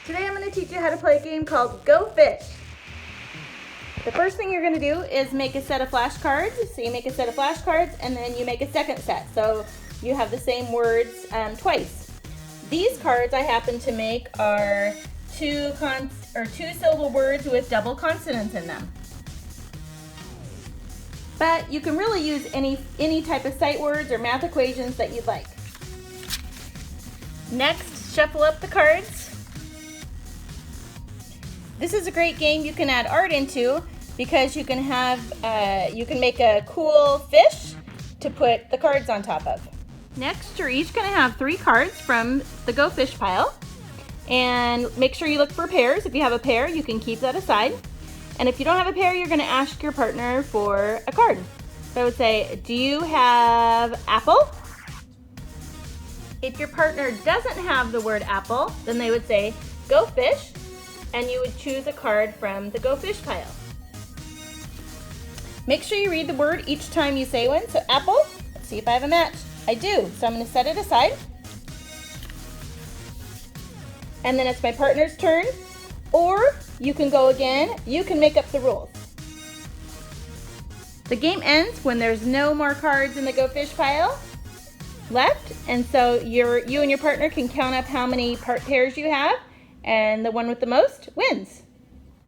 Today I'm going to teach you how to play a game called Go Fish. The first thing you're going to do is make a set of flashcards. So you make a set of flashcards and then you make a second set. So you have the same words twice. These cards I happen to make are two-syllable words with double consonants in them. But you can really use any type of sight words or math equations that you'd like. Next, shuffle up the cards. This is a great game you can add art into because you can make a cool fish to put the cards on top of. Next, you're each going to have 3 cards from the Go Fish pile. And make sure you look for pairs. If you have a pair, you can keep that aside. And if you don't have a pair, you're going to ask your partner for a card. So I would say, do you have apple? If your partner doesn't have the word apple, then they would say, go fish. And you would choose a card from the Go Fish pile. Make sure you read the word each time you say one. So apple, let's see if I have a match. I do, so I'm going to set it aside. And then it's my partner's turn. Or you can go again. You can make up the rules. The game ends when there's no more cards in the Go Fish pile left. And so you and your partner can count up how many pairs you have. And the one with the most wins.